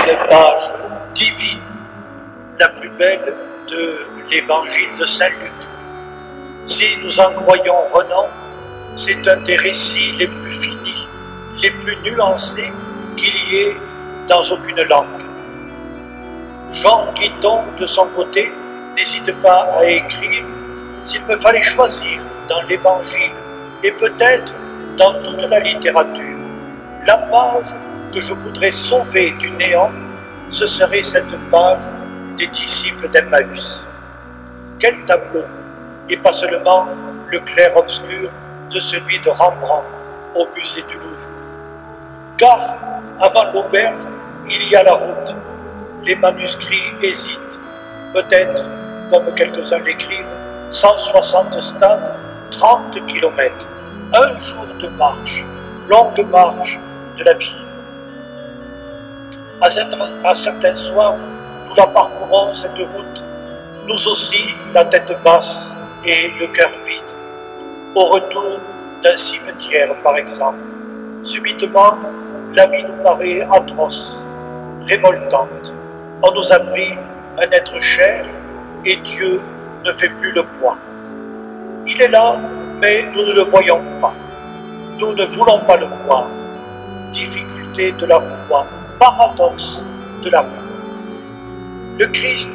une page divine, la plus belle de l'évangile de Saint Luc. Si nous en croyons Renan, c'est un des récits les plus finis, les plus nuancés qu'il y ait dans aucune langue. Jean Guiton, de son côté, n'hésite pas à écrire « S'il me fallait choisir dans l'Évangile et peut-être dans toute la littérature, la page que je voudrais sauver du néant, ce serait cette page des disciples d'Emmaüs. » Quel tableau, et pas seulement le clair-obscur de celui de Rembrandt au musée du Louvre. Car avant l'auberge, il y a la route. Les manuscrits hésitent, peut-être, comme quelques-uns l'écrivent, 160 stades, 30 kilomètres, un jour de marche, longue marche de la vie. À certains soirs, nous la parcourons cette route, nous aussi, la tête basse et le cœur vide. Au retour d'un cimetière, par exemple, subitement, la vie nous paraît atroce, révoltante. On nous a pris un être cher et Dieu ne fait plus le poids. Il est là, mais nous ne le voyons pas. Nous ne voulons pas le voir. Difficulté de la foi, paradoxe de la foi. Le Christ,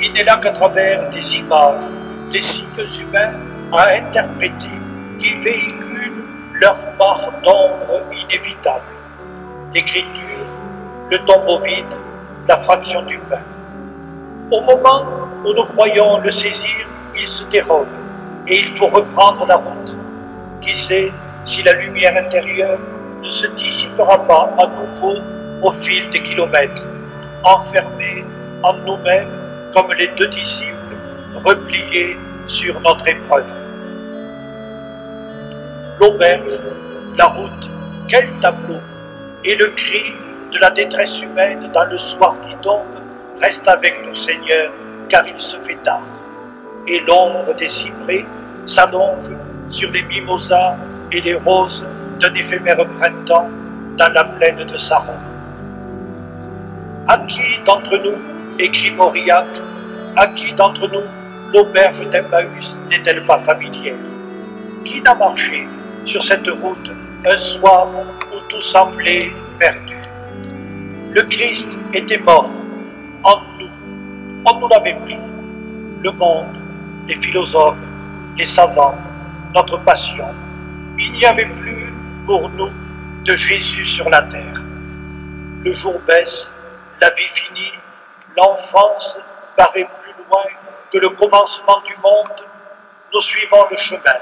il n'est là qu'à travers des images, des signes humains à interpréter qui véhiculent leur part d'ombre inévitable. L'écriture, le tombeau vide, la fraction du pain. Au moment où nous croyons le saisir, il se dérobe et il faut reprendre la route. Qui sait si la lumière intérieure ne se dissipera pas à nouveau au fil des kilomètres, enfermés en nous-mêmes comme les deux disciples repliés sur notre épreuve. L'auberge, la route, quel tableau! Et le cri de la détresse humaine dans le soir qui tombe reste avec nous, Seigneur, car il se fait tard. Et l'ombre des cyprès s'allonge sur les mimosas et les roses d'un éphémère printemps dans la plaine de Saron. À qui d'entre nous, écrit Mauriac, à qui d'entre nous l'auberge d'Emmaüs n'est-elle pas familière? Qui n'a marché sur cette route un soir où tout semblait perdu? Le Christ était mort en nous, on nous l'avait pris. Le monde, les philosophes, les savants, notre passion, il n'y avait plus pour nous de Jésus sur la terre. Le jour baisse, la vie finie, l'enfance paraît plus loin que le commencement du monde. Nous suivons le chemin,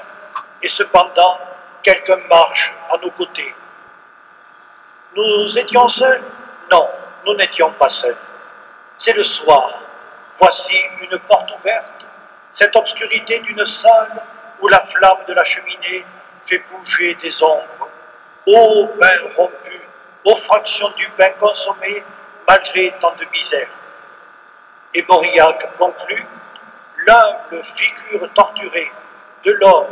et cependant, quelqu'un marche à nos côtés. Nous étions seuls? Non, nous n'étions pas seuls. C'est le soir. Voici une porte ouverte, cette obscurité d'une salle où la flamme de la cheminée fait bouger des ombres. Ô pain rompu, ô fraction du pain consommé, malgré tant de misère. Et Mauriac conclut, l'humble figure torturée de l'homme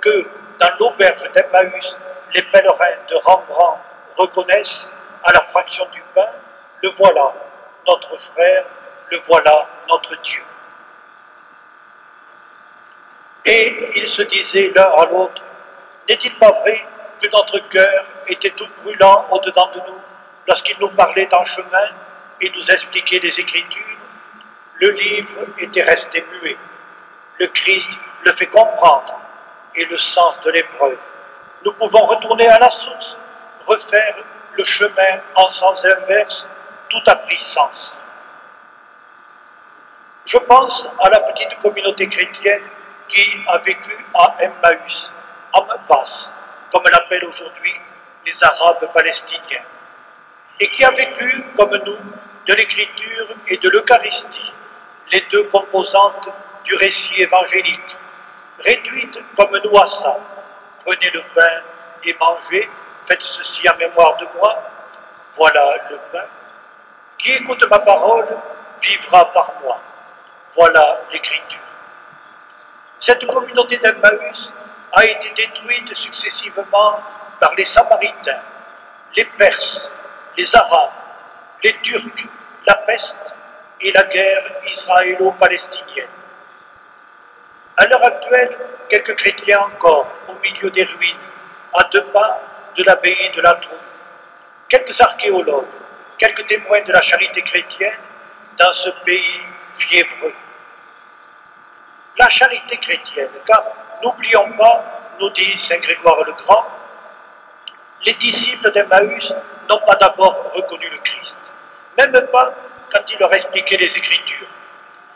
que, dans l'auberge d'Emmaüs, les pèlerins de Rembrandt reconnaissent à la fraction du pain, le voilà, notre frère, le voilà, notre Dieu. Et ils se disaient l'un à l'autre, n'est-il pas vrai que notre cœur était tout brûlant au-dedans de nous lorsqu'il nous parlait en chemin et nous expliquait les Écritures? Le livre était resté muet. Le Christ le fait comprendre et le sens de l'épreuve. Nous pouvons retourner à la source, refaire le chemin en sens inverse, tout a pris sens. Je pense à la petite communauté chrétienne qui a vécu à Emmaüs, à Mbass, comme l'appellent aujourd'hui les Arabes palestiniens, et qui a vécu, comme nous, de l'écriture et de l'Eucharistie, les deux composantes du récit évangélique, réduites comme nous à ça. Prenez le pain et mangez, faites ceci en mémoire de moi, voilà le pain. Qui écoute ma parole vivra par moi. Voilà l'écriture. Cette communauté d'Emmaüs a été détruite successivement par les Samaritains, les Perses, les Arabes, les Turcs, la peste et la guerre israélo-palestinienne. À l'heure actuelle, quelques chrétiens encore au milieu des ruines, à 2 pas de l'abbaye de la Tour, quelques archéologues, quelques témoins de la charité chrétienne dans ce pays fiévreux. La charité chrétienne, car n'oublions pas, nous dit saint Grégoire le Grand, les disciples d'Emmaüs n'ont pas d'abord reconnu le Christ, même pas quand il leur expliquait les Écritures.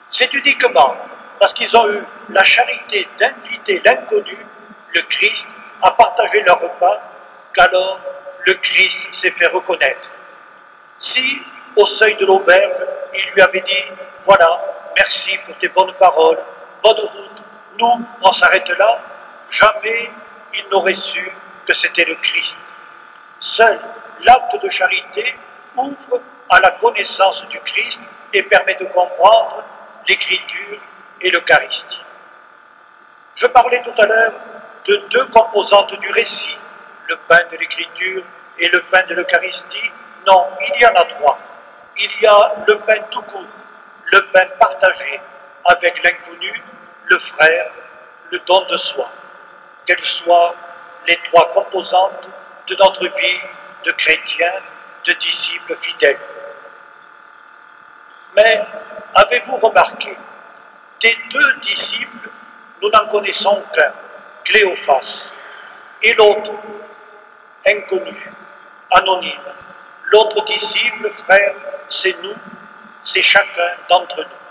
C'est uniquement parce qu'ils ont eu la charité d'inviter l'inconnu, le Christ, à partager leur repas, qu'alors le Christ s'est fait reconnaître. Si, au seuil de l'auberge, il lui avait dit « Voilà, merci pour tes bonnes paroles, bonne route, nous, on s'arrête là », jamais il n'aurait su que c'était le Christ. Seul l'acte de charité ouvre à la connaissance du Christ et permet de comprendre l'Écriture et l'Eucharistie. Je parlais tout à l'heure de 2 composantes du récit, le pain de l'Écriture et le pain de l'Eucharistie. Non, il y en a 3. Il y a le pain tout court, le pain partagé avec l'inconnu, le frère, le don de soi. Quelles soient les 3 composantes de notre vie de chrétiens, de disciples fidèles. Mais avez-vous remarqué, des 2 disciples, nous n'en connaissons qu'un, Cléophas, et l'autre, inconnu, anonyme. L'autre disciple, frère, c'est nous, c'est chacun d'entre nous.